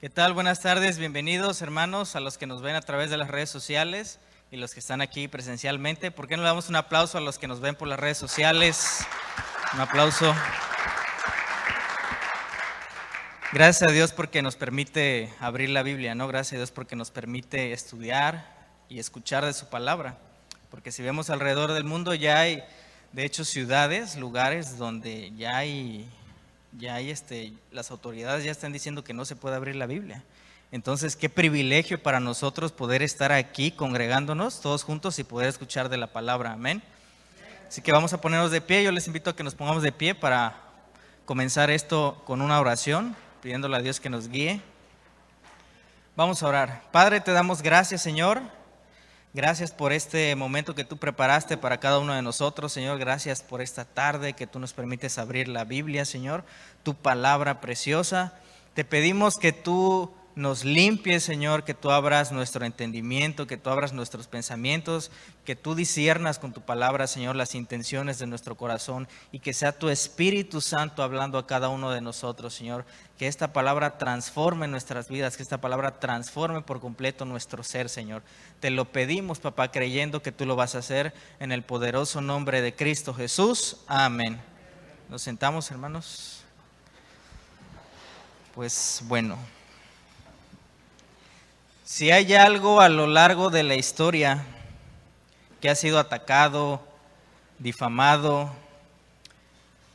¿Qué tal? Buenas tardes, bienvenidos hermanos a los que nos ven a través de las redes sociales y los que están aquí presencialmente. ¿Por qué no le damos un aplauso a los que nos ven por las redes sociales? Un aplauso. Gracias a Dios porque nos permite abrir la Biblia, ¿no? Gracias a Dios porque nos permite estudiar y escuchar de su palabra. Porque si vemos alrededor del mundo ya hay, de hecho, ciudades, lugares donde las autoridades ya están diciendo que no se puede abrir la Biblia. Entonces, qué privilegio para nosotros poder estar aquí congregándonos todos juntos y poder escuchar de la palabra. Amén. Así que vamos a ponernos de pie. Yo les invito a que nos pongamos de pie para comenzar esto con una oración, pidiéndole a Dios que nos guíe. Vamos a orar. Padre, te damos gracias, Señor. Gracias por este momento que tú preparaste para cada uno de nosotros, Señor. Gracias por esta tarde que tú nos permites abrir la Biblia, Señor, tu palabra preciosa. Te pedimos que tú nos limpies, Señor, que tú abras nuestro entendimiento, que tú abras nuestros pensamientos, que tú disciernas con tu palabra, Señor, las intenciones de nuestro corazón y que sea tu Espíritu Santo hablando a cada uno de nosotros, Señor. Que esta palabra transforme nuestras vidas, que esta palabra transforme por completo nuestro ser, Señor. Te lo pedimos, papá, creyendo que tú lo vas a hacer en el poderoso nombre de Cristo Jesús. Amén. Nos sentamos, hermanos. Pues bueno, si hay algo a lo largo de la historia que ha sido atacado, difamado,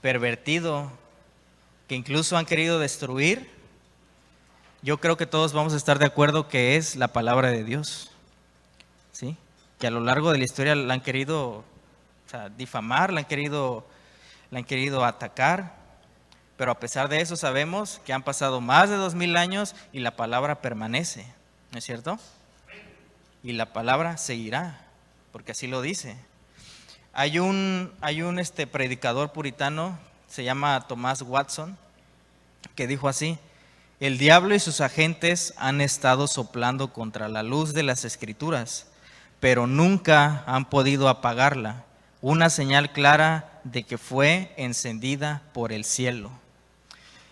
pervertido, que incluso han querido destruir, yo creo que todos vamos a estar de acuerdo que es la palabra de Dios, ¿sí? Que a lo largo de la historia la han querido difamar, la han querido atacar, pero a pesar de eso sabemos que han pasado más de 2000 años y la palabra permanece, ¿no es cierto? Y la palabra seguirá, porque así lo dice. Hay un predicador puritano, se llama Thomas Watson, que dijo así: el diablo y sus agentes han estado soplando contra la luz de las Escrituras, pero nunca han podido apagarla, una señal clara de que fue encendida por el cielo.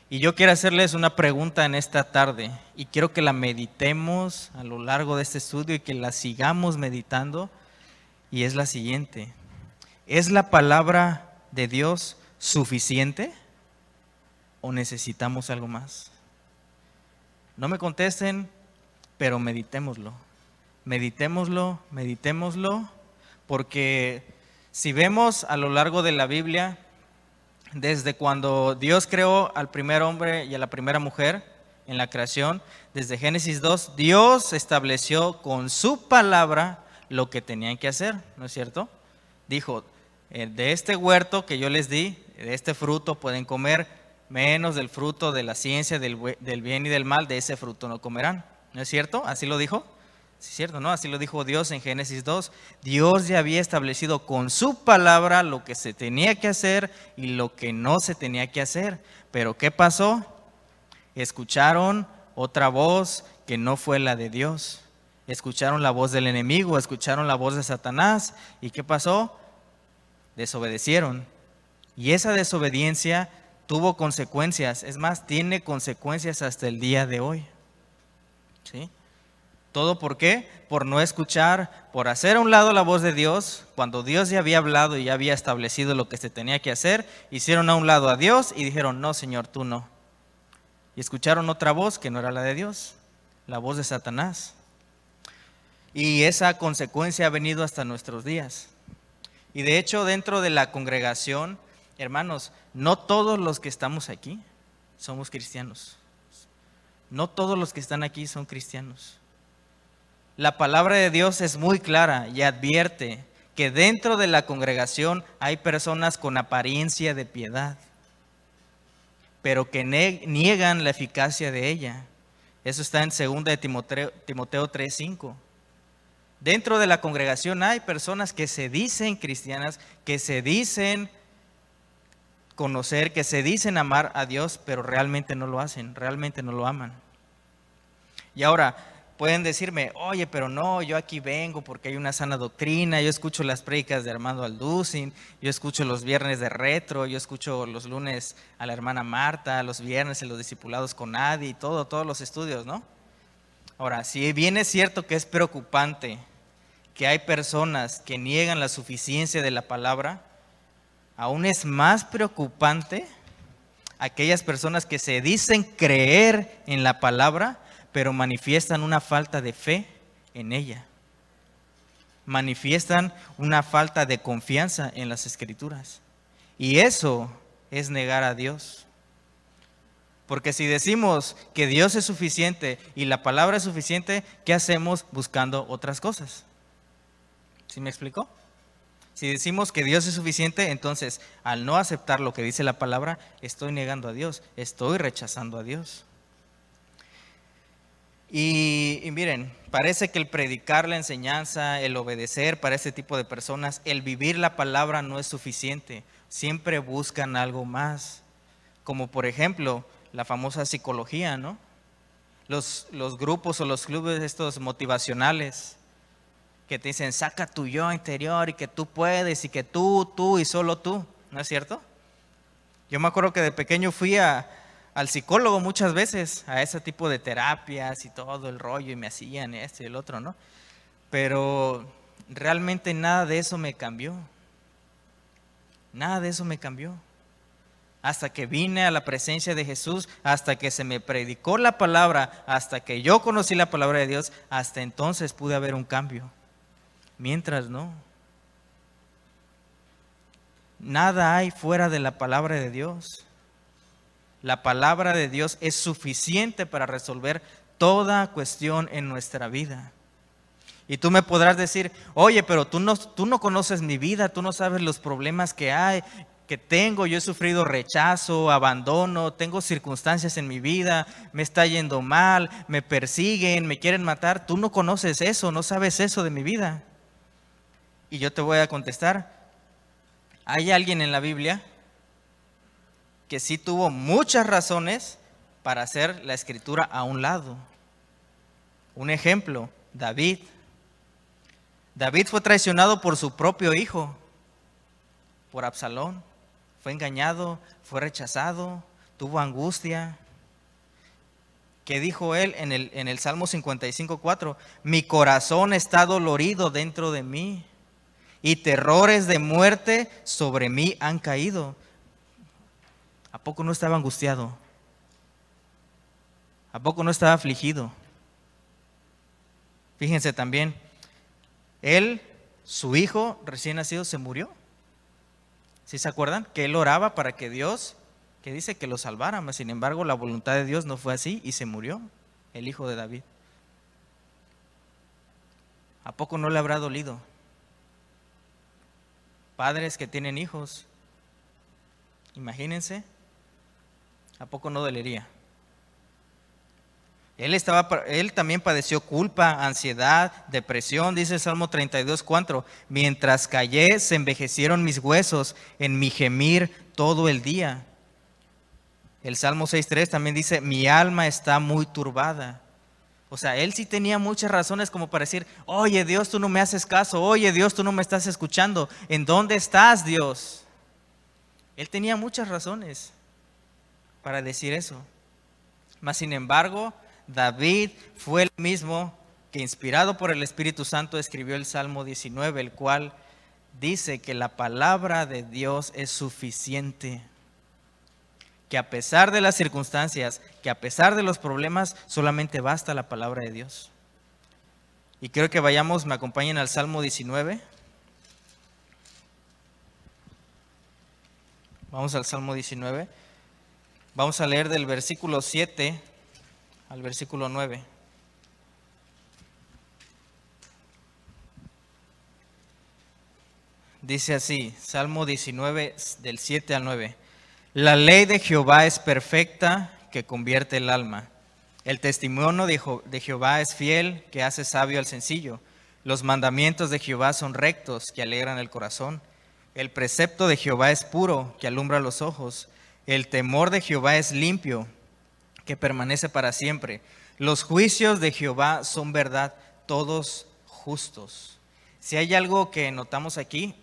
Y yo quiero hacerles una pregunta en esta tarde y quiero que la meditemos a lo largo de este estudio y que la sigamos meditando, y es la siguiente: ¿es la palabra de Dios suficiente o necesitamos algo más? No me contesten, pero meditémoslo, porque si vemos a lo largo de la Biblia, desde cuando Dios creó al primer hombre y a la primera mujer en la creación, desde Génesis 2, Dios estableció con su palabra lo que tenían que hacer, ¿no es cierto? Dijo: de este huerto que yo les di, de este fruto pueden comer, menos del fruto de la ciencia del bien y del mal, de ese fruto no comerán, ¿no es cierto? ¿Así lo dijo? Sí, es cierto, ¿no? Así lo dijo Dios en Génesis 2. Dios ya había establecido con su palabra lo que se tenía que hacer y lo que no se tenía que hacer. Pero ¿qué pasó? Escucharon otra voz que no fue la de Dios. Escucharon la voz del enemigo, escucharon la voz de Satanás. ¿Y qué pasó? Desobedecieron. Y esa desobediencia tuvo consecuencias. Es más, tiene consecuencias hasta el día de hoy. ¿Sí? ¿Todo por qué? Por no escuchar, por hacer a un lado la voz de Dios. Cuando Dios ya había hablado y ya había establecido lo que se tenía que hacer, hicieron a un lado a Dios y dijeron: no, Señor, tú no. Y escucharon otra voz que no era la de Dios, la voz de Satanás. Y esa consecuencia ha venido hasta nuestros días. Y de hecho, dentro de la congregación, hermanos, no todos los que estamos aquí somos cristianos. No todos los que están aquí son cristianos. La palabra de Dios es muy clara y advierte que dentro de la congregación hay personas con apariencia de piedad, pero que niegan la eficacia de ella. Eso está en 2 de Timoteo 3:5. Dentro de la congregación hay personas que se dicen cristianas, que se dicen conocer, que se dicen amar a Dios, pero realmente no lo hacen, realmente no lo aman. Y ahora, pueden decirme, oye, pero no, yo aquí vengo porque hay una sana doctrina, yo escucho las prédicas de Armando Alducin, yo escucho los viernes de retro, yo escucho los lunes a la hermana Marta, los viernes en los discipulados con Adi, y todos los estudios, ¿no? Ahora, si bien es cierto que es preocupante que hay personas que niegan la suficiencia de la palabra, aún es más preocupante aquellas personas que se dicen creer en la palabra, pero manifiestan una falta de fe en ella. Manifiestan una falta de confianza en las Escrituras. Y eso es negar a Dios. Porque si decimos que Dios es suficiente y la palabra es suficiente, ¿qué hacemos buscando otras cosas? ¿Sí me explicó? Si decimos que Dios es suficiente, entonces al no aceptar lo que dice la palabra, estoy negando a Dios, estoy rechazando a Dios. Y miren, parece que el predicar la enseñanza, el obedecer para este tipo de personas, el vivir la palabra no es suficiente. Siempre buscan algo más. Como por ejemplo, la famosa psicología, ¿no? Los grupos o los clubes estos motivacionales que te dicen, saca tu yo interior y que tú puedes y que tú y solo tú, ¿no es cierto? Yo me acuerdo que de pequeño fui al psicólogo muchas veces, a ese tipo de terapias y todo el rollo, y me hacían esto y el otro, ¿no? Pero realmente nada de eso me cambió. Nada de eso me cambió. Hasta que vine a la presencia de Jesús, hasta que se me predicó la palabra, hasta que yo conocí la palabra de Dios, hasta entonces pude haber un cambio. Mientras no. Nada hay fuera de la palabra de Dios. La palabra de Dios es suficiente para resolver toda cuestión en nuestra vida. Y tú me podrás decir, oye, pero tú no conoces mi vida, tú no sabes los problemas que hay, que tengo. Yo he sufrido rechazo, abandono, tengo circunstancias en mi vida, me está yendo mal, me persiguen, me quieren matar. Tú no conoces eso, no sabes eso de mi vida. Y yo te voy a contestar, hay alguien en la Biblia que sí tuvo muchas razones para hacer la escritura a un lado. Un ejemplo, David. David fue traicionado por su propio hijo, por Absalón. Fue engañado, fue rechazado, tuvo angustia. ¿Qué dijo él en el Salmo 55:4? Mi corazón está dolorido dentro de mí y terrores de muerte sobre mí han caído. ¿A poco no estaba angustiado? ¿A poco no estaba afligido? Fíjense también, él, su hijo recién nacido, se murió. ¿Sí se acuerdan? Que él oraba para que Dios, que dice que lo salvara, mas sin embargo la voluntad de Dios no fue así y se murió el hijo de David. ¿A poco no le habrá dolido? Padres que tienen hijos, imagínense, ¿a poco no dolería? Él también padeció culpa, ansiedad, depresión, dice el Salmo 32:4. Mientras callé, se envejecieron mis huesos en mi gemir todo el día. El Salmo 6:3 también dice, mi alma está muy turbada. O sea, él sí tenía muchas razones como para decir, oye Dios, tú no me haces caso, oye Dios, tú no me estás escuchando. ¿En dónde estás, Dios? Él tenía muchas razones para decir eso. Mas sin embargo, David fue el mismo que, inspirado por el Espíritu Santo, escribió el Salmo 19, el cual dice que la palabra de Dios es suficiente. Que a pesar de las circunstancias, que a pesar de los problemas, solamente basta la palabra de Dios. Y quiero que vayamos, me acompañen al Salmo 19. Vamos al Salmo 19. Vamos a leer del versículo 7 al versículo 9. Dice así, Salmo 19 del 7 al 9. La ley de Jehová es perfecta, que convierte el alma. El testimonio de Jehová es fiel, que hace sabio al sencillo. Los mandamientos de Jehová son rectos, que alegran el corazón. El precepto de Jehová es puro, que alumbra los ojos. El temor de Jehová es limpio, que permanece para siempre. Los juicios de Jehová son verdad, todos justos. Si hay algo que notamos aquí,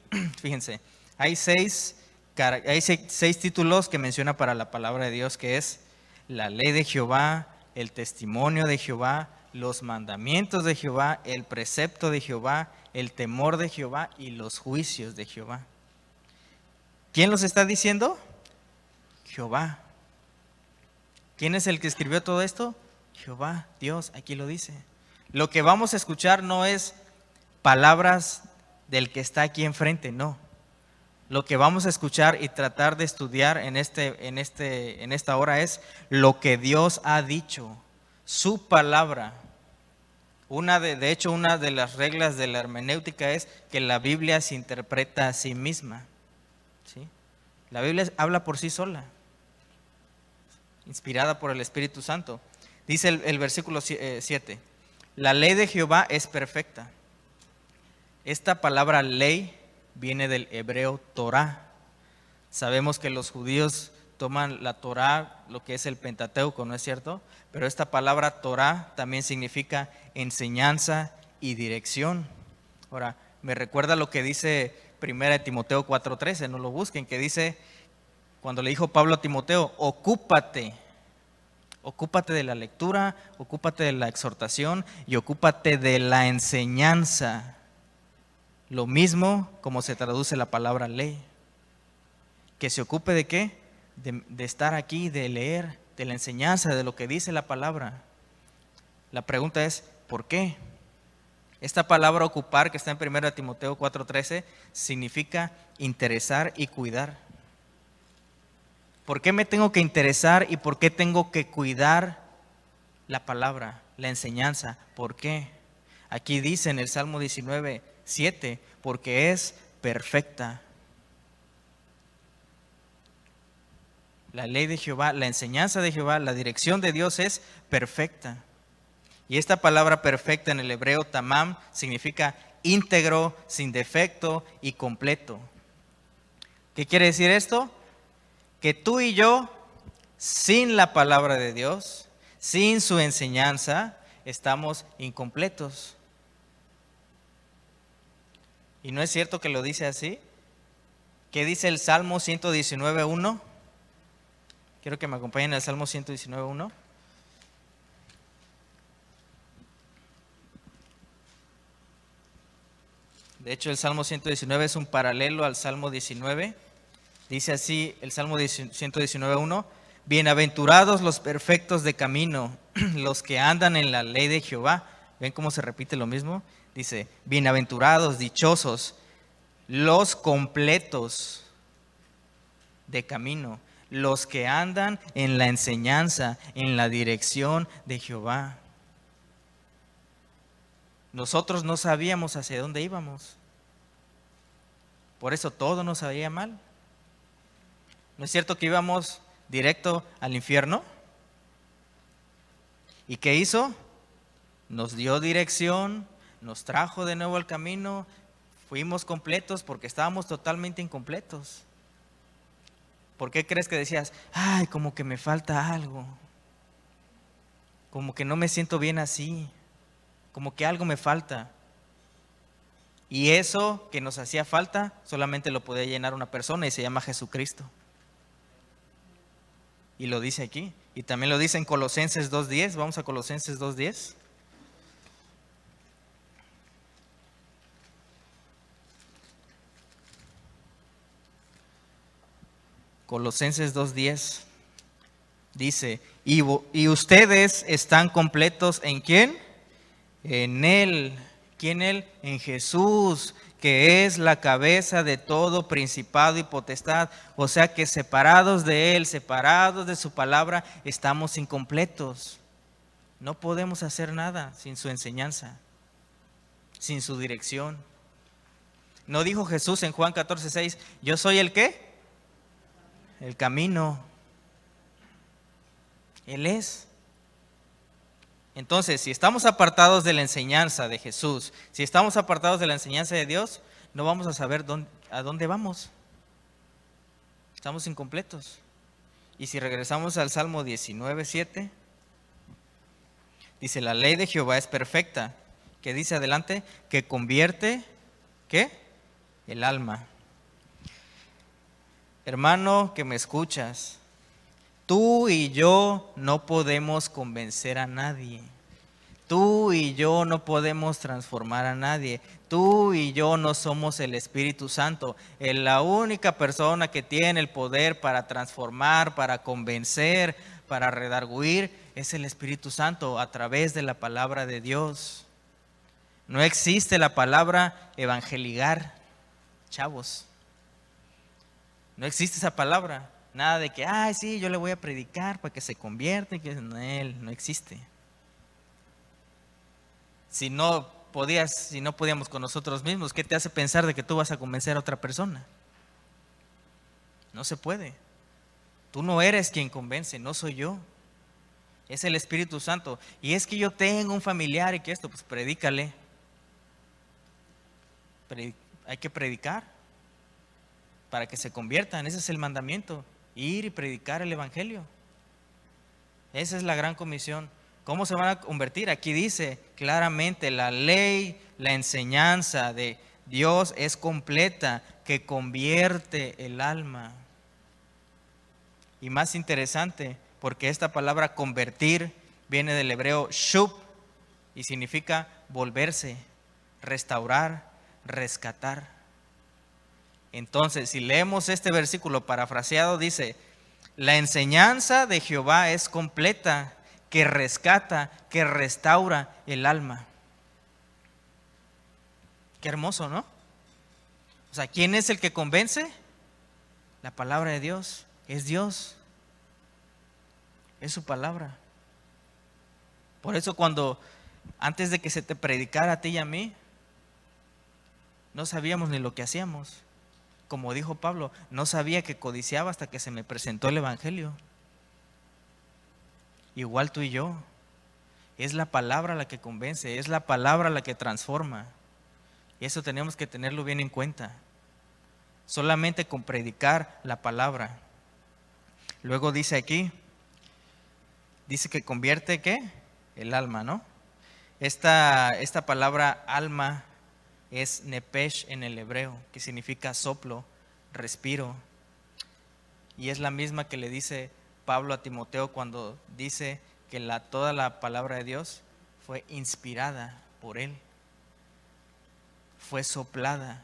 fíjense, hay seis títulos que menciona para la palabra de Dios, que es la ley de Jehová, el testimonio de Jehová, los mandamientos de Jehová, el precepto de Jehová, el temor de Jehová y los juicios de Jehová. ¿Quién los está diciendo? Jehová. ¿Quién es el que escribió todo esto? Jehová, Dios, aquí lo dice. Lo que vamos a escuchar no es palabras del que está aquí enfrente, no. Lo que vamos a escuchar y tratar de estudiar en esta hora es lo que Dios ha dicho, su palabra. De hecho, una de las reglas de la hermenéutica es que la Biblia se interpreta a sí misma, ¿sí? La Biblia habla por sí sola, inspirada por el Espíritu Santo. Dice el versículo 7, la ley de Jehová es perfecta. Esta palabra ley viene del hebreo Torah. Sabemos que los judíos toman la Torah, lo que es el Pentateuco, ¿no es cierto? Pero esta palabra Torah también significa enseñanza y dirección. Ahora, me recuerda lo que dice 1 Timoteo 4:13, no lo busquen, que dice, cuando le dijo Pablo a Timoteo, ocúpate de la lectura, ocúpate de la exhortación y ocúpate de la enseñanza. Lo mismo como se traduce la palabra ley. Que se ocupe de qué? De estar aquí, de leer, de la enseñanza, de lo que dice la palabra. La pregunta es, ¿por qué? Esta palabra ocupar, que está en 1 Timoteo 4:13, significa interesar y cuidar. ¿Por qué me tengo que interesar y por qué tengo que cuidar la palabra, la enseñanza? ¿Por qué? Aquí dice en el Salmo 19:7, porque es perfecta. La ley de Jehová, la enseñanza de Jehová, la dirección de Dios es perfecta. Y esta palabra perfecta en el hebreo tamam significa íntegro, sin defecto y completo. ¿Qué quiere decir esto? Que tú y yo, sin la palabra de Dios, sin su enseñanza, estamos incompletos. ¿Y no es cierto que lo dice así? ¿Qué dice el Salmo 119:1? Quiero que me acompañen al Salmo 119:1. De hecho, el Salmo 119 es un paralelo al Salmo 19. Dice así el Salmo 119:1, bienaventurados los perfectos de camino, los que andan en la ley de Jehová. ¿Ven cómo se repite lo mismo? Dice, bienaventurados, dichosos, los completos de camino, los que andan en la enseñanza, en la dirección de Jehová. Nosotros no sabíamos hacia dónde íbamos. Por eso todo nos salía mal. ¿No es cierto que íbamos directo al infierno? ¿Y qué hizo? Nos dio dirección, nos trajo de nuevo al camino, fuimos completos porque estábamos totalmente incompletos. ¿Por qué crees que decías, ay, como que me falta algo? Como que no me siento bien así, como que algo me falta. Y eso que nos hacía falta solamente lo podía llenar una persona y se llama Jesucristo. Y lo dice aquí. Y también lo dice en Colosenses 2:10. Vamos a Colosenses 2:10. Colosenses 2:10 dice, y ustedes están completos ¿en quién? En Él. ¿Quién Él? En Jesús, que es la cabeza de todo principado y potestad. O sea que separados de Él, separados de su palabra, estamos incompletos. No podemos hacer nada sin su enseñanza, sin su dirección. ¿No dijo Jesús en Juan 14:6, yo soy el qué? El camino. Él es. Entonces, si estamos apartados de la enseñanza de Jesús, si estamos apartados de la enseñanza de Dios, no vamos a saber a dónde vamos. Estamos incompletos. Y si regresamos al Salmo 19:7, dice, la ley de Jehová es perfecta, que dice adelante, que convierte, ¿qué? El alma. Hermano que me escuchas, tú y yo no podemos convencer a nadie. Tú y yo no podemos transformar a nadie. Tú y yo no somos el Espíritu Santo. La única persona que tiene el poder para transformar, para convencer, para redarguir, es el Espíritu Santo a través de la palabra de Dios. No existe la palabra evangelizar, chavos. No existe esa palabra. Nada de que, ay, sí, yo le voy a predicar para que se convierta. No existe. Si no podíamos con nosotros mismos, ¿qué te hace pensar de que tú vas a convencer a otra persona? No se puede. Tú no eres quien convence, no soy yo. Es el Espíritu Santo. Y es que yo tengo un familiar y que esto, pues predícale. Hay que predicar para que se conviertan. Ese es el mandamiento. Ir y predicar el Evangelio. Esa es la gran comisión. ¿Cómo se van a convertir? Aquí dice claramente, la ley, la enseñanza de Dios es completa, que convierte el alma. Y más interesante, porque esta palabra convertir viene del hebreo shub y significa volverse, restaurar, rescatar. Entonces, si leemos este versículo parafraseado, dice, la enseñanza de Jehová es completa, que rescata, que restaura el alma. Qué hermoso, ¿no? O sea, ¿quién es el que convence? La palabra de Dios. Es Dios. Es su palabra. Por eso antes de que se te predicara a ti y a mí, no sabíamos ni lo que hacíamos. Como dijo Pablo, no sabía que codiciaba hasta que se me presentó el Evangelio. Igual tú y yo. Es la palabra la que convence, es la palabra la que transforma. Y eso tenemos que tenerlo bien en cuenta. Solamente con predicar la palabra. Luego dice aquí, dice que convierte, ¿qué? El alma, ¿no? Esta palabra alma es nepesh en el hebreo, que significa soplo, respiro. Y es la misma que le dice Pablo a Timoteo cuando dice que toda la palabra de Dios fue inspirada por él, fue soplada.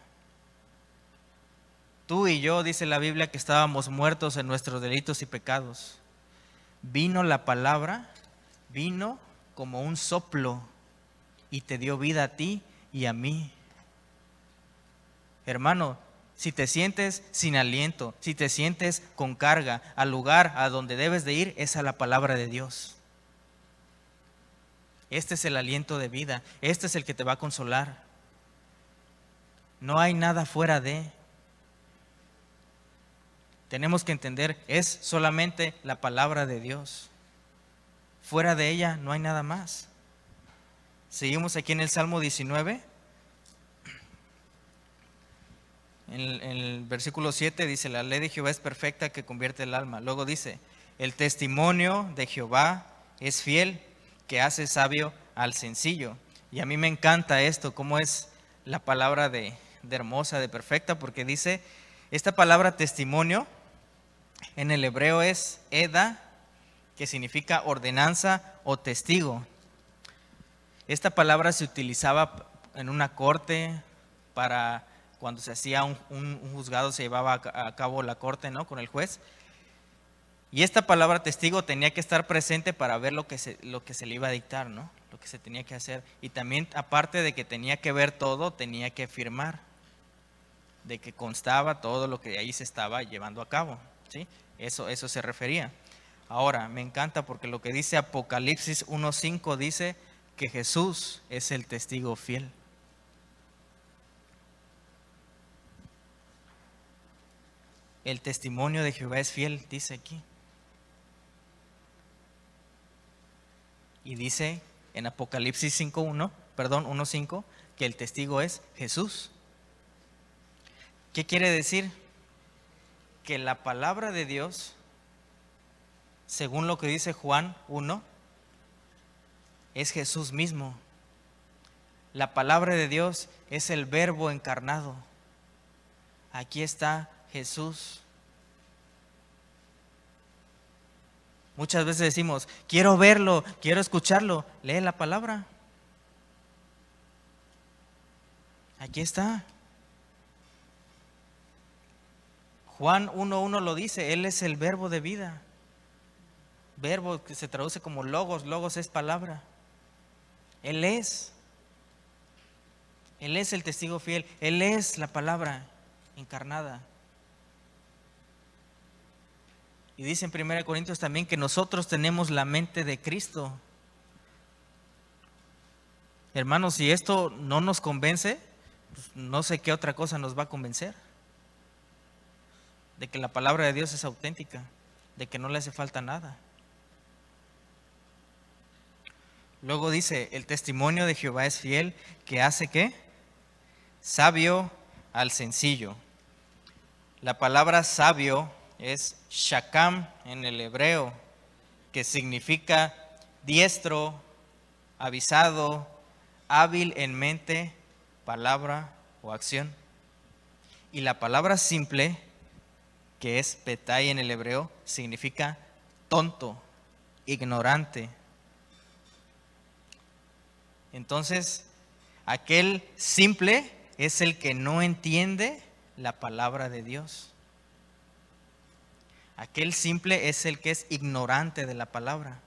Tú y yo, dice la Biblia, que estábamos muertos en nuestros delitos y pecados. Vino la palabra, vino como un soplo y te dio vida a ti y a mí. Hermano, si te sientes sin aliento, si te sientes con carga, al lugar a donde debes de ir es a la palabra de Dios. Este es el aliento de vida, este es el que te va a consolar. No hay nada fuera de. Tenemos que entender, es solamente la palabra de Dios. Fuera de ella no hay nada más. Seguimos aquí en el Salmo 19. En el versículo 7 dice, la ley de Jehová es perfecta, que convierte el alma. Luego dice, el testimonio de Jehová es fiel, que hace sabio al sencillo. Y a mí me encanta esto, cómo es la palabra de hermosa, de perfecta, porque dice, esta palabra testimonio en el hebreo es eda, que significa ordenanza o testigo. Esta palabra se utilizaba en una corte para cuando se hacía un juzgado, se llevaba a cabo la corte, ¿no? Con el juez. Y esta palabra testigo tenía que estar presente para ver lo que se le iba a dictar, ¿no? Lo que se tenía que hacer. Y también, aparte de que tenía que ver todo, tenía que firmar de que constaba todo lo que ahí se estaba llevando a cabo, ¿sí? Eso se refería. Ahora, me encanta porque lo que dice Apocalipsis 1:5 dice que Jesús es el testigo fiel. El testimonio de Jehová es fiel, dice aquí. Y dice en Apocalipsis 1:5, que el testigo es Jesús. ¿Qué quiere decir? Que la palabra de Dios según lo que dice Juan 1, es Jesús mismo. La palabra de Dios es el Verbo encarnado. Aquí está Jesús. Muchas veces decimos, quiero verlo, quiero escucharlo. Lee la palabra. Aquí está. Juan 1:1 lo dice, Él es el verbo de vida. Verbo que se traduce como logos, logos es palabra. Él es el testigo fiel, Él es la palabra encarnada. Y dice en 1 Corintios también que nosotros tenemos la mente de Cristo. Hermanos, si esto no nos convence, pues no sé qué otra cosa nos va a convencer. De que la palabra de Dios es auténtica, de que no le hace falta nada. Luego dice, el testimonio de Jehová es fiel, que hace ¿qué? Sabio al sencillo. La palabra sabio es shakam en el hebreo, que significa diestro, avisado, hábil en mente, palabra o acción. Y la palabra simple, que es petai en el hebreo, significa tonto, ignorante. Entonces, aquel simple es el que no entiende la palabra de Dios. Aquel simple es el que es ignorante de la palabra.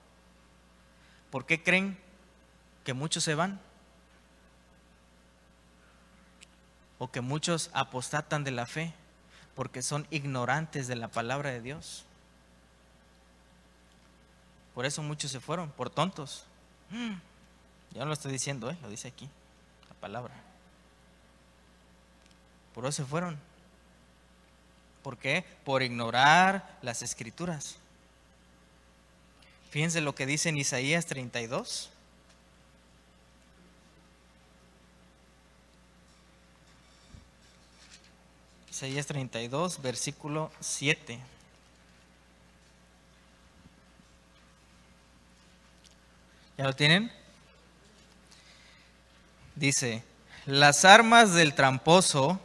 ¿Por qué creen que muchos se van? O que muchos apostatan de la fe, porque son ignorantes de la palabra de Dios. Por eso muchos se fueron, por tontos. Yo no lo estoy diciendo, lo dice aquí, la palabra. Por eso se fueron. ¿Por qué? Por ignorar las escrituras. Fíjense lo que dice en Isaías 32. Isaías 32, versículo 7. ¿Ya lo tienen? Dice, las armas del tramposo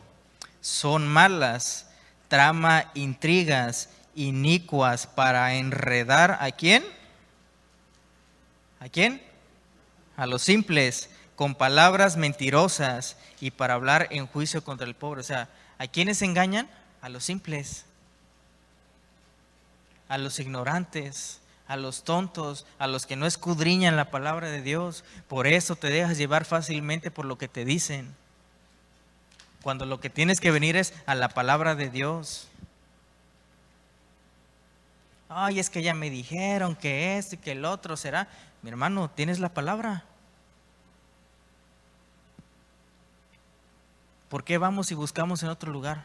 son malas, trama intrigas inicuas para enredar ¿a quién? ¿A quién? A los simples, con palabras mentirosas y para hablar en juicio contra el pobre. O sea, ¿a quiénes engañan? A los simples, a los ignorantes, a los tontos, a los que no escudriñan la palabra de Dios. Por eso te dejas llevar fácilmente por lo que te dicen, cuando lo que tienes que venir es a la palabra de Dios. Ay, es que ya me dijeron que esto y que el otro será. Mi hermano, tienes la palabra. ¿Por qué vamos y buscamos en otro lugar?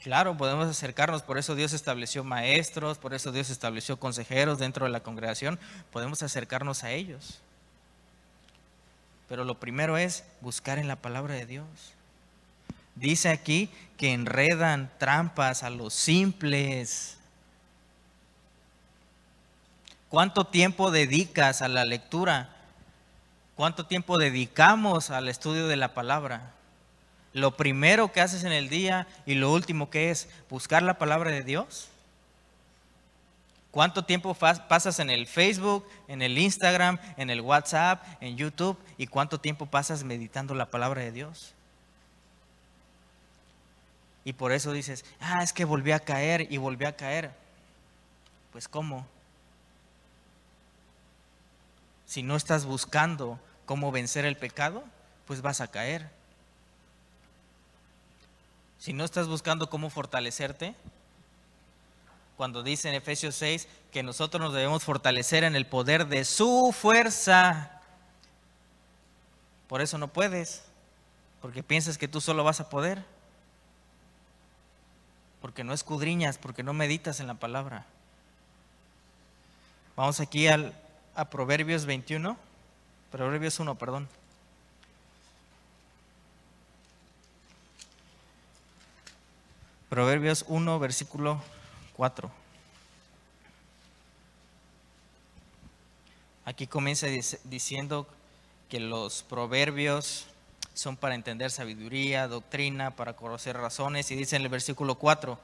Claro, podemos acercarnos, por eso Dios estableció maestros, por eso Dios estableció consejeros dentro de la congregación, podemos acercarnos a ellos. Pero lo primero es buscar en la palabra de Dios. Dice aquí que enredan trampas a los simples. ¿Cuánto tiempo dedicas a la lectura? ¿Cuánto tiempo dedicamos al estudio de la palabra? Lo primero que haces en el día y lo último que es buscar la palabra de Dios. ¿Cuánto tiempo pasas en el Facebook, en el Instagram, en el WhatsApp, en YouTube? ¿Y cuánto tiempo pasas meditando la palabra de Dios? Y por eso dices, es que volví a caer y volví a caer. Pues ¿cómo? Si no estás buscando cómo vencer el pecado, pues vas a caer. Si no estás buscando cómo fortalecerte, cuando dice en Efesios 6 que nosotros nos debemos fortalecer en el poder de su fuerza, por eso no puedes, porque piensas que tú solo vas a poder, porque no escudriñas, porque no meditas en la palabra. Vamos aquí a Proverbios 21, Proverbios 1, perdón. Proverbios 1, versículo 4. Aquí comienza diciendo que los proverbios son para entender sabiduría, doctrina, para conocer razones. Y dice en el versículo 4,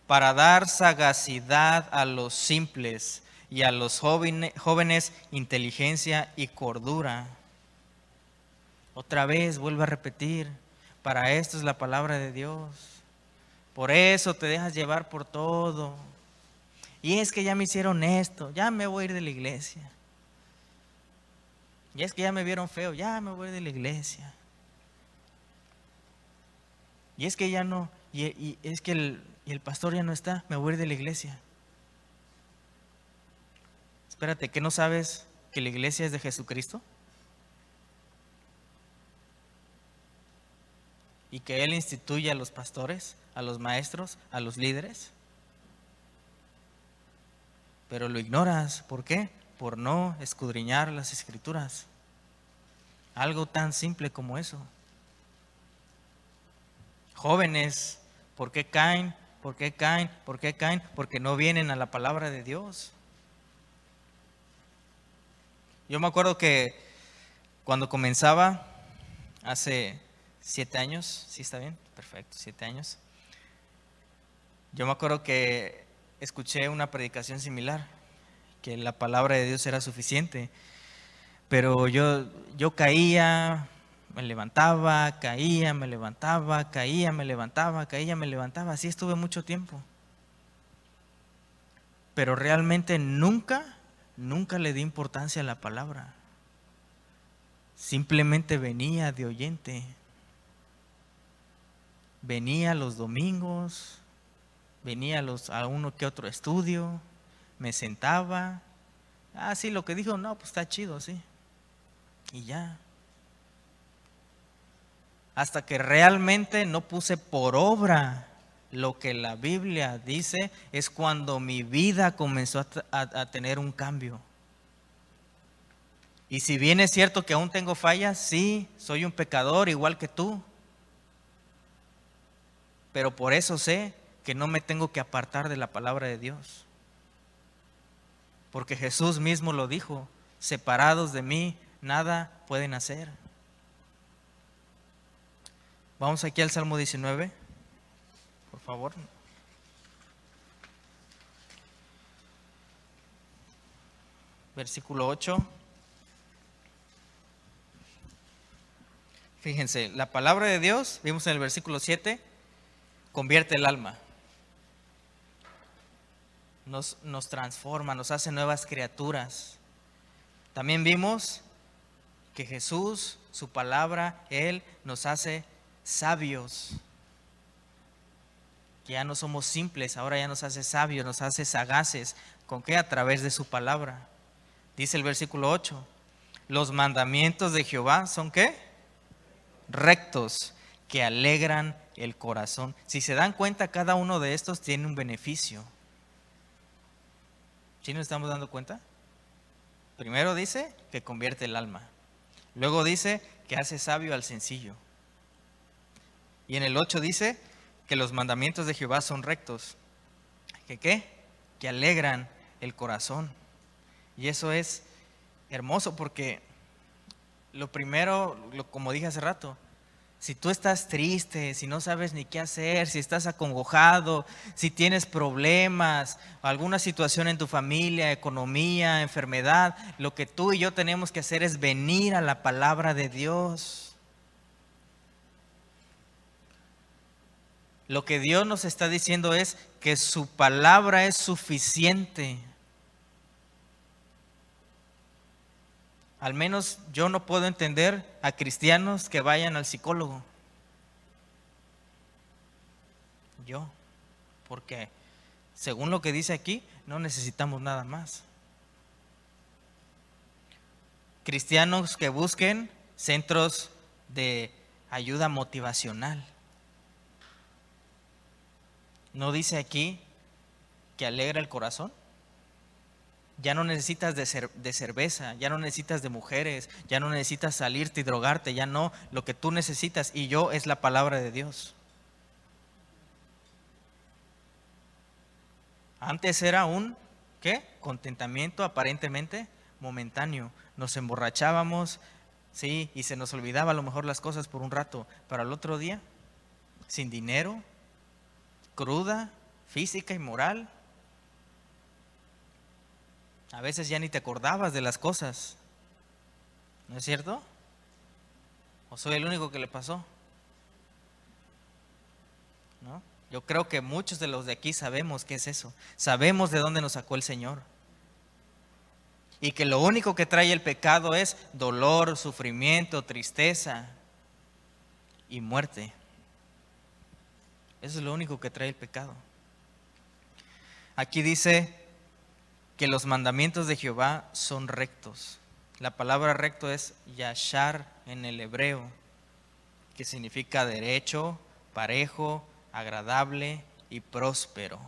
para dar sagacidad a los simples y a los jóvenes inteligencia y cordura. Otra vez, vuelvo a repetir, para esto es la palabra de Dios. Por eso te dejas llevar por todo. Y es que ya me hicieron esto, ya me voy a ir de la iglesia. Y es que ya me vieron feo, ya me voy de la iglesia. Y es que ya no, y es que el pastor ya no está, me voy a ir de la iglesia. Espérate, ¿qué no sabes que la iglesia es de Jesucristo? Y que Él instituye a los pastores, a los maestros, a los líderes. Pero lo ignoras, ¿por qué? Por no escudriñar las escrituras. Algo tan simple como eso. Jóvenes, ¿por qué caen? ¿Por qué caen? ¿Por qué caen? Porque no vienen a la palabra de Dios. Yo me acuerdo que cuando comenzaba, hace 7 años, ¿sí está bien? Perfecto, 7 años. Yo me acuerdo que escuché una predicación similar, que la palabra de Dios era suficiente, pero yo caía, me levantaba, caía, me levantaba, caía, me levantaba, caía, me levantaba, así estuve mucho tiempo. Pero realmente nunca le di importancia a la palabra. Simplemente venía de oyente. Venía los domingos, venía a uno que otro estudio, me sentaba. Ah, sí, lo que dijo, no, pues está chido, sí. Y ya. Hasta que realmente no puse por obra lo que la Biblia dice, es cuando mi vida comenzó a tener un cambio. Y si bien es cierto que aún tengo fallas, sí, soy un pecador igual que tú. Pero por eso sé que no me tengo que apartar de la palabra de Dios. Porque Jesús mismo lo dijo, separados de mí, nada pueden hacer. Vamos aquí al Salmo 19, por favor. Versículo 8. Fíjense, la palabra de Dios, vimos en el versículo 7, convierte el alma. Nos transforma, nos hace nuevas criaturas. También vimos que Jesús, su palabra, Él nos hace sabios. Que ya no somos simples, ahora ya nos hace sabios, nos hace sagaces. ¿Con qué? A través de su palabra. Dice el versículo 8, los mandamientos de Jehová son ¿qué? Rectos, que alegran el corazón. Si se dan cuenta, cada uno de estos tiene un beneficio. ¿Sí nos estamos dando cuenta? Primero dice que convierte el alma. Luego dice que hace sabio al sencillo. Y en el 8 dice que los mandamientos de Jehová son rectos. ¿Que qué? Que alegran el corazón. Y eso es hermoso porque lo primero, como dije hace rato, si tú estás triste, si no sabes ni qué hacer, si estás acongojado, si tienes problemas, alguna situación en tu familia, economía, enfermedad, lo que tú y yo tenemos que hacer es venir a la palabra de Dios. Lo que Dios nos está diciendo es que su palabra es suficiente. Al menos yo no puedo entender a cristianos que vayan al psicólogo. Yo, porque según lo que dice aquí, no necesitamos nada más. Cristianos que busquen centros de ayuda motivacional. ¿No dice aquí que alegra el corazón? Ya no necesitas de cerveza, ya no necesitas de mujeres, ya no necesitas salirte y drogarte, ya no. Lo que tú necesitas y yo es la palabra de Dios. Antes era un, ¿qué? Contentamiento aparentemente momentáneo. Nos emborrachábamos, sí, y se nos olvidaba a lo mejor las cosas por un rato, pero al otro día, sin dinero, cruda, física y moral. A veces ya ni te acordabas de las cosas. ¿No es cierto? ¿O soy el único que le pasó? ¿No? Yo creo que muchos de los de aquí sabemos qué es eso. Sabemos de dónde nos sacó el Señor. Y que lo único que trae el pecado es dolor, sufrimiento, tristeza y muerte. Eso es lo único que trae el pecado. Aquí dice que los mandamientos de Jehová son rectos. La palabra recto es yashar en el hebreo, que significa derecho, parejo, agradable y próspero.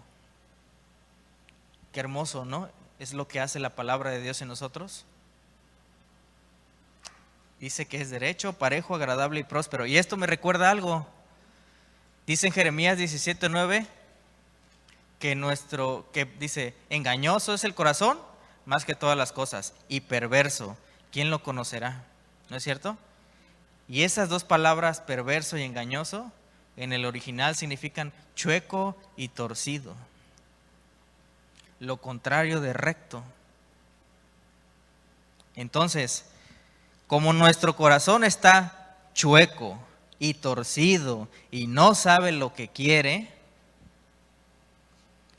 Qué hermoso, ¿no? Es lo que hace la palabra de Dios en nosotros. Dice que es derecho, parejo, agradable y próspero. Y esto me recuerda algo. Dice en Jeremías 17:9 que dice, engañoso es el corazón más que todas las cosas y perverso, ¿quién lo conocerá? ¿No es cierto? Y esas dos palabras, perverso y engañoso, en el original significan chueco y torcido. Lo contrario de recto. Entonces, como nuestro corazón está chueco y torcido y no sabe lo que quiere,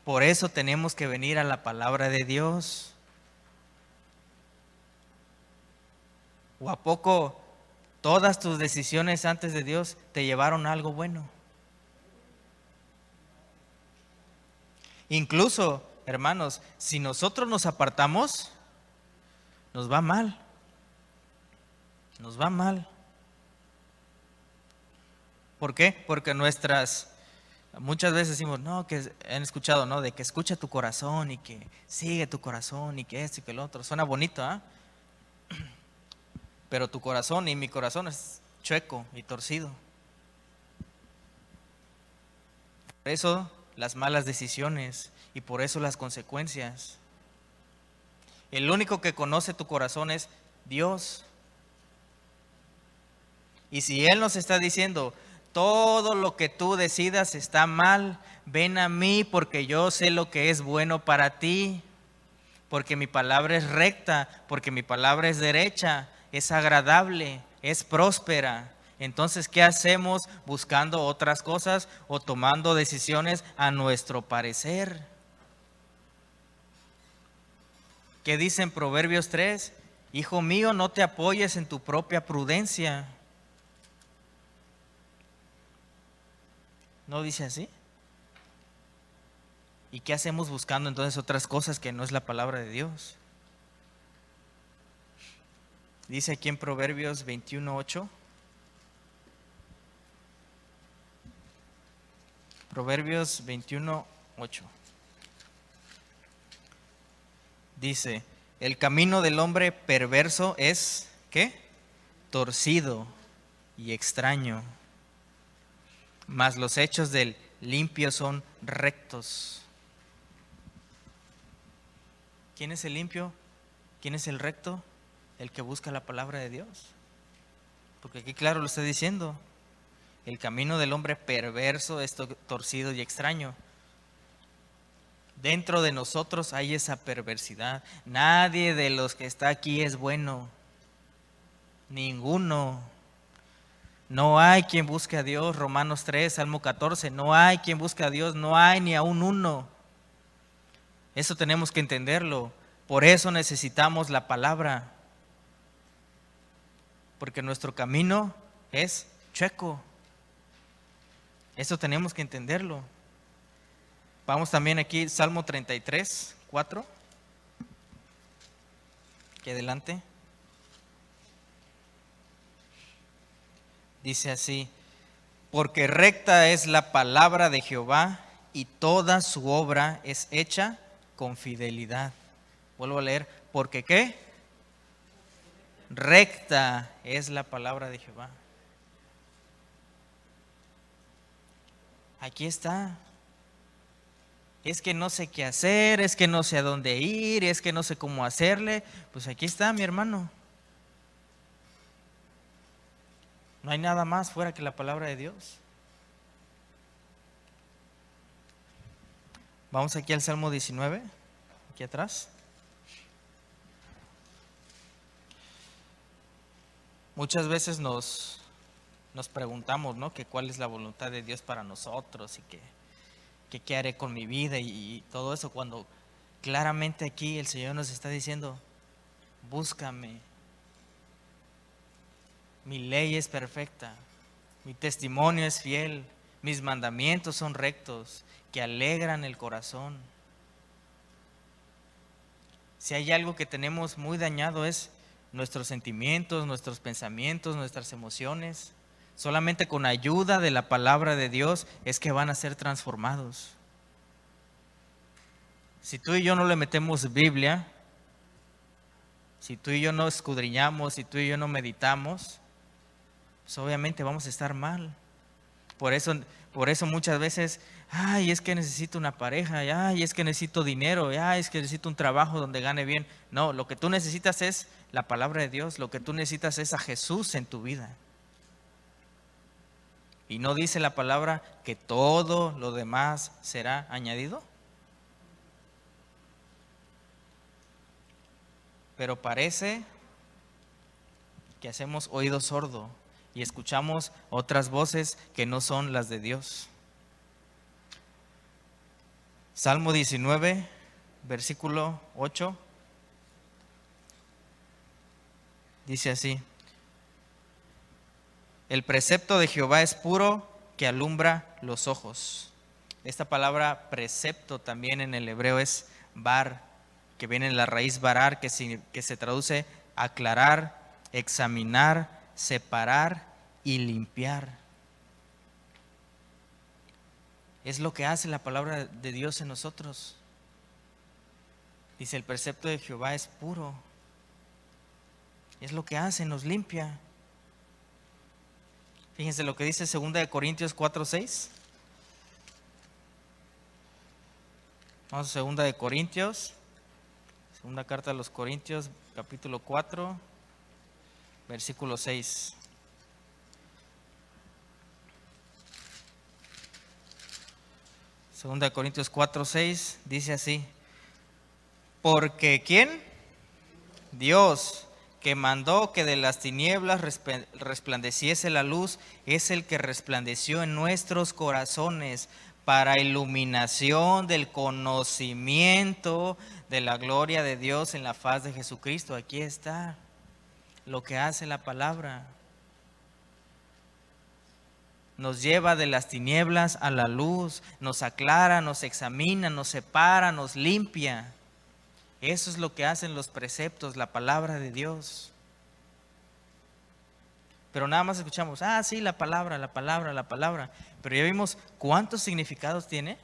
por eso tenemos que venir a la palabra de Dios. ¿O a poco todas tus decisiones antes de Dios te llevaron a algo bueno? Incluso, hermanos, si nosotros nos apartamos, nos va mal. Nos va mal. ¿Por qué? Porque muchas veces decimos, no, que han escuchado, ¿no? De que escucha tu corazón y que sigue tu corazón y que esto y que lo otro. Suena bonito, ¿ah? Pero tu corazón y mi corazón es chueco y torcido. Por eso las malas decisiones y por eso las consecuencias. El único que conoce tu corazón es Dios. Y si Él nos está diciendo, todo lo que tú decidas está mal, ven a mí porque yo sé lo que es bueno para ti, porque mi palabra es recta, porque mi palabra es derecha, es agradable, es próspera. Entonces, ¿qué hacemos buscando otras cosas o tomando decisiones a nuestro parecer? ¿Qué dice en Proverbios 3? Hijo mío, no te apoyes en tu propia prudencia. ¿No dice así? ¿Y qué hacemos buscando entonces otras cosas que no es la palabra de Dios? Dice aquí en Proverbios 21:8. Proverbios 21:8. Dice, el camino del hombre perverso es, ¿qué? Torcido y extraño, mas los hechos del limpio son rectos. ¿Quién es el limpio? ¿Quién es el recto? El que busca la palabra de Dios. Porque aquí claro lo está diciendo. El camino del hombre perverso es torcido y extraño. Dentro de nosotros hay esa perversidad. Nadie de los que está aquí es bueno. Ninguno. No hay quien busque a Dios. Romanos 3, Salmo 14. No hay quien busque a Dios. No hay ni aún uno. Eso tenemos que entenderlo. Por eso necesitamos la palabra. Porque nuestro camino es chueco. Eso tenemos que entenderlo. Vamos también aquí, Salmo 33, 4. Aquí adelante. Dice así, porque recta es la palabra de Jehová y toda su obra es hecha con fidelidad. Vuelvo a leer, porque ¿qué? Recta es la palabra de Jehová. Aquí está. es que no sé qué hacer, es que no sé a dónde ir, es que no sé cómo hacerle. Pues aquí está, mi hermano. No hay nada más fuera que la palabra de Dios. Vamos aquí al Salmo 19, aquí atrás. Muchas veces nos preguntamos, ¿no? Que cuál es la voluntad de Dios para nosotros y que qué haré con mi vida y todo eso, cuando claramente aquí el Señor nos está diciendo, búscame, mi ley es perfecta, mi testimonio es fiel, mis mandamientos son rectos, que alegran el corazón. Si hay algo que tenemos muy dañado es nuestros sentimientos, nuestros pensamientos, nuestras emociones. Solamente con ayuda de la palabra de Dios es que van a ser transformados. Si tú y yo no le metemos Biblia, si tú y yo no escudriñamos, si tú y yo no meditamos, pues obviamente vamos a estar mal. Por eso muchas veces, ay, es que necesito una pareja, ay, es que necesito dinero, ay, es que necesito un trabajo donde gane bien. No, lo que tú necesitas es la palabra de Dios, lo que tú necesitas es a Jesús en tu vida. ¿Y no dice la palabra que todo lo demás será añadido? Pero parece que hacemos oído sordo y escuchamos otras voces que no son las de Dios. Salmo 19, versículo 8, dice así: el precepto de Jehová es puro, que alumbra los ojos. Esta palabra precepto también en el hebreo es bar, que viene en la raíz barar, que se traduce aclarar, examinar, separar y limpiar. Es lo que hace la palabra de Dios en nosotros. Dice, el precepto de Jehová es puro. Es lo que hace, nos limpia. Fíjense lo que dice 2 Corintios 4:6. Vamos a 2 Corintios, segunda carta a los Corintios, capítulo 4, versículo 6. Segunda de Corintios 4:6 dice así: porque ¿quién? Dios, que mandó que de las tinieblas resplandeciese la luz, es el que resplandeció en nuestros corazones para iluminación del conocimiento de la gloria de Dios en la faz de Jesucristo. Aquí está lo que hace la palabra. Nos lleva de las tinieblas a la luz, nos aclara, nos examina, nos separa, nos limpia. Eso es lo que hacen los preceptos, la palabra de Dios. Pero nada más escuchamos, sí, la palabra, la palabra, la palabra. Pero ya vimos cuántos significados tiene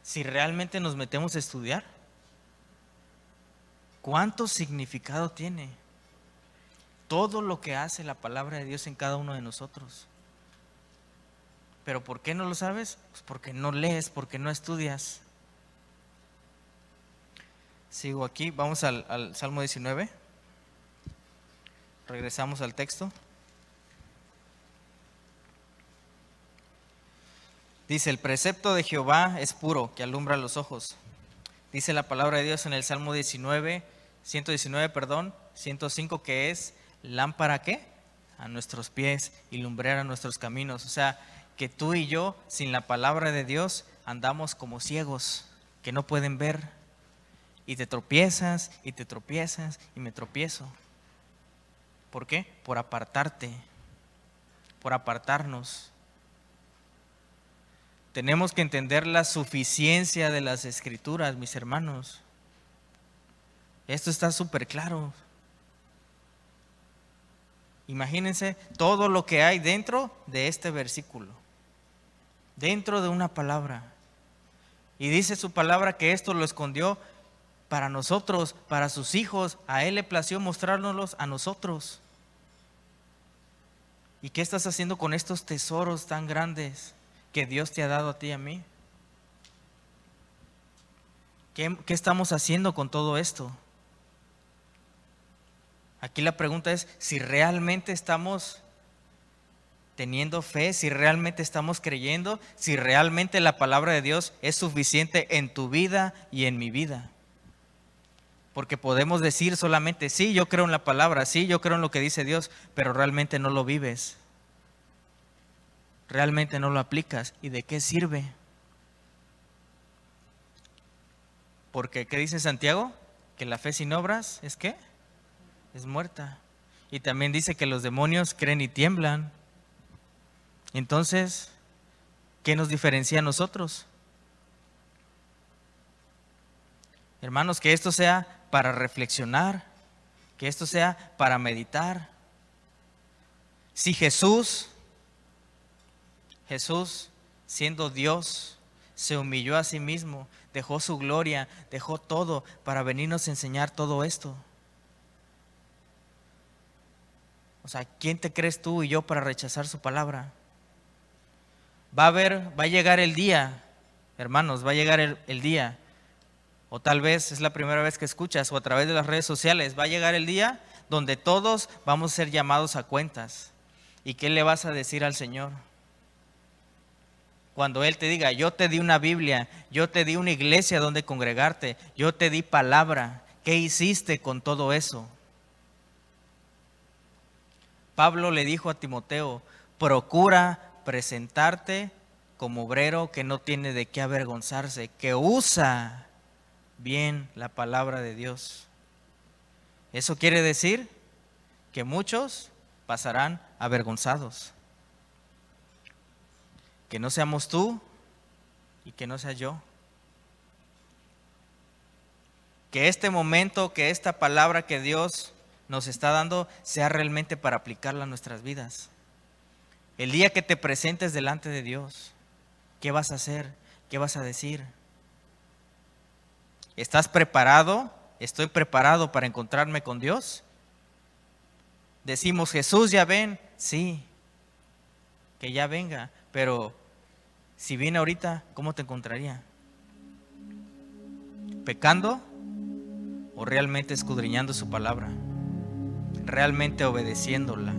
si realmente nos metemos a estudiar. ¿Cuántos significados tiene todo lo que hace la palabra de Dios en cada uno de nosotros? ¿Pero por qué no lo sabes? Pues porque no lees, porque no estudias. Sigo aquí, vamos al Salmo 19. Regresamos al texto. Dice, el precepto de Jehová es puro, que alumbra los ojos. Dice la palabra de Dios en el Salmo 105, que es lámpara, ¿qué? A nuestros pies y lumbrera a nuestros caminos. O sea, que tú y yo, sin la palabra de Dios, andamos como ciegos, que no pueden ver. Y te tropiezas, y te tropiezas, y me tropiezo. ¿Por qué? Por apartarte, por apartarnos. Tenemos que entender la suficiencia de las Escrituras, mis hermanos. Esto está súper claro. Imagínense todo lo que hay dentro de este versículo, dentro de una palabra. Y dice su palabra que esto lo escondió para nosotros, para sus hijos. A Él le plació mostrárnoslos a nosotros. ¿Y qué estás haciendo con estos tesoros tan grandes que Dios te ha dado a ti y a mí? ¿Qué estamos haciendo con todo esto? Aquí la pregunta es si realmente estamos teniendo fe, si realmente estamos creyendo, si realmente la palabra de Dios es suficiente en tu vida y en mi vida. Porque podemos decir solamente, sí, yo creo en la palabra, sí, yo creo en lo que dice Dios, pero realmente no lo vives. Realmente no lo aplicas. ¿Y de qué sirve? Porque, ¿qué dice Santiago? Que la fe sin obras, ¿es qué? Es muerta. Y también dice que los demonios creen y tiemblan. Entonces, ¿qué nos diferencia a nosotros? Hermanos, que esto sea para reflexionar, que esto sea para meditar. Si Jesús, siendo Dios, se humilló a sí mismo, dejó su gloria, dejó todo para venirnos a enseñar todo esto. O sea, ¿quién te crees tú y yo para rechazar su palabra? Va a llegar el día, hermanos, va a llegar el día, o tal vez es la primera vez que escuchas, o a través de las redes sociales, va a llegar el día donde todos vamos a ser llamados a cuentas. ¿Y qué le vas a decir al Señor? Cuando Él te diga, yo te di una Biblia, yo te di una iglesia donde congregarte, yo te di palabra, ¿qué hiciste con todo eso? Pablo le dijo a Timoteo, procura presentarte como obrero que no tiene de qué avergonzarse, que usa bien la palabra de Dios. Eso quiere decir que muchos pasarán avergonzados. Que no seamos tú y que no sea yo. Que este momento, que esta palabra que Dios nos está dando sea realmente para aplicarla a nuestras vidas. El día que te presentes delante de Dios, ¿qué vas a hacer? ¿Qué vas a decir? ¿Estás preparado? ¿Estoy preparado para encontrarme con Dios? Decimos, Jesús, ya ven. Sí, que ya venga, pero si viene ahorita, ¿cómo te encontraría? ¿Pecando o realmente escudriñando su palabra? ¿Realmente obedeciéndola?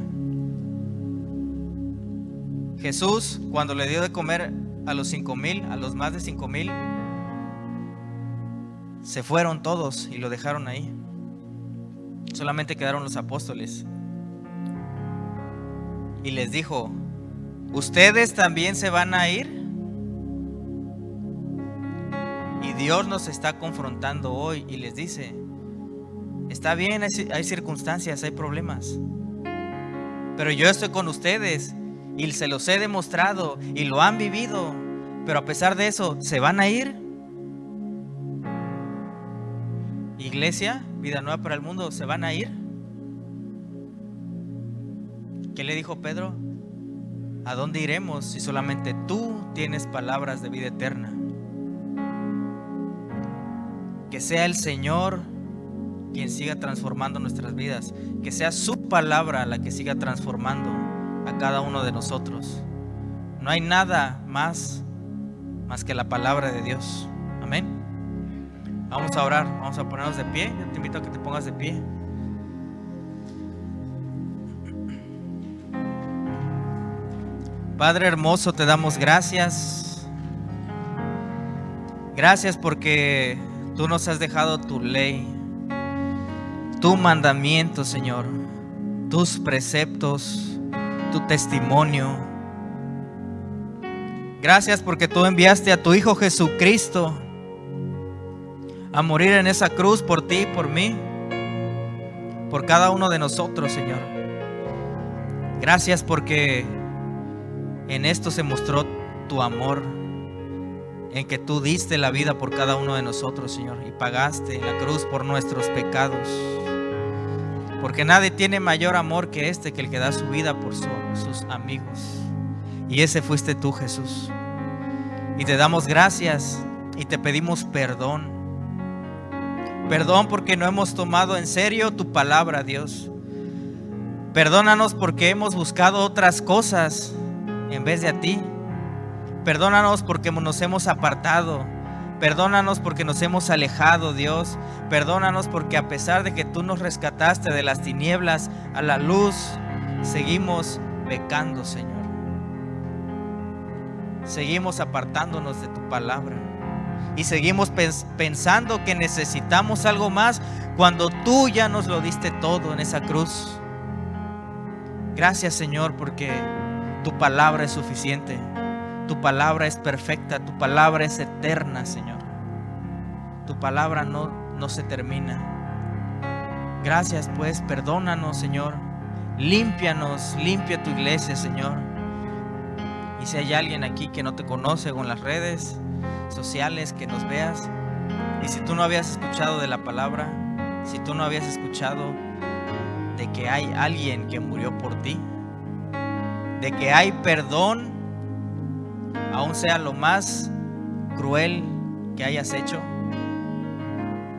Jesús, cuando le dio de comer a los 5,000, a los más de 5,000, se fueron todos y lo dejaron ahí. Solamente quedaron los apóstoles. Y les dijo, ¿ustedes también se van a ir? Y Dios nos está confrontando hoy y les dice, está bien, hay circunstancias, hay problemas, pero yo estoy con ustedes y se los he demostrado y lo han vivido, pero a pesar de eso, ¿se van a ir? Iglesia, Vida Nueva para el Mundo, ¿se van a ir? ¿Qué le dijo Pedro? ¿A dónde iremos si solamente tú tienes palabras de vida eterna? Que sea el Señor quien siga transformando nuestras vidas, que sea su palabra la que siga transformando a cada uno de nosotros. No hay nada más que la palabra de Dios. Amén. Vamos a orar, vamos a ponernos de pie. Yo te invito a que te pongas de pie. Padre hermoso, te damos gracias. Gracias porque tú nos has dejado tu ley, tu mandamiento, Señor, tus preceptos, tu testimonio. Gracias porque tú enviaste a tu Hijo Jesucristo a morir en esa cruz por ti y por mí, por cada uno de nosotros, Señor. Gracias porque en esto se mostró tu amor, en que tú diste la vida por cada uno de nosotros, Señor, y pagaste en la cruz por nuestros pecados. Porque nadie tiene mayor amor que que el que da su vida por sus amigos. Y ese fuiste tú, Jesús. Y te damos gracias y te pedimos perdón. Perdón porque no hemos tomado en serio tu palabra, Dios. Perdónanos porque hemos buscado otras cosas en vez de a ti. Perdónanos porque nos hemos apartado. Perdónanos porque nos hemos alejado, Dios. Perdónanos porque a pesar de que tú nos rescataste de las tinieblas a la luz, seguimos pecando, Señor. Seguimos apartándonos de tu palabra. Y seguimos pensando que necesitamos algo más cuando tú ya nos lo diste todo en esa cruz. Gracias, Señor, porque tu palabra es suficiente. Tu palabra es perfecta, tu palabra es eterna, Señor. Tu palabra no se termina. Gracias, pues, perdónanos, Señor. Límpianos, limpia tu iglesia, Señor. Y si hay alguien aquí que no te conoce o en las redes sociales, que nos veas. Y si tú no habías escuchado de la palabra, si tú no habías escuchado de que hay alguien que murió por ti, de que hay perdón, aun sea lo más cruel que hayas hecho,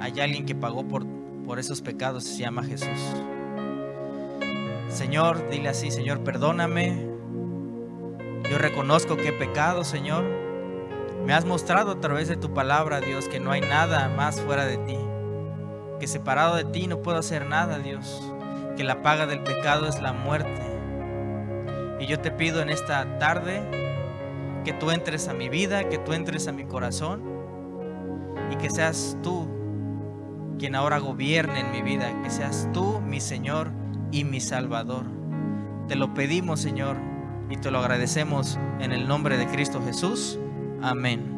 hay alguien que pagó por esos pecados, se llama Jesús. Señor, dile así: Señor, perdóname. Yo reconozco que he pecado, Señor. Me has mostrado a través de tu palabra, Dios, que no hay nada más fuera de ti, que separado de ti no puedo hacer nada, Dios, que la paga del pecado es la muerte. Y yo te pido en esta tarde que tú entres a mi vida, que tú entres a mi corazón y que seas tú quien ahora gobierne en mi vida, que seas tú mi Señor y mi Salvador. Te lo pedimos, Señor, y te lo agradecemos en el nombre de Cristo Jesús. Amén.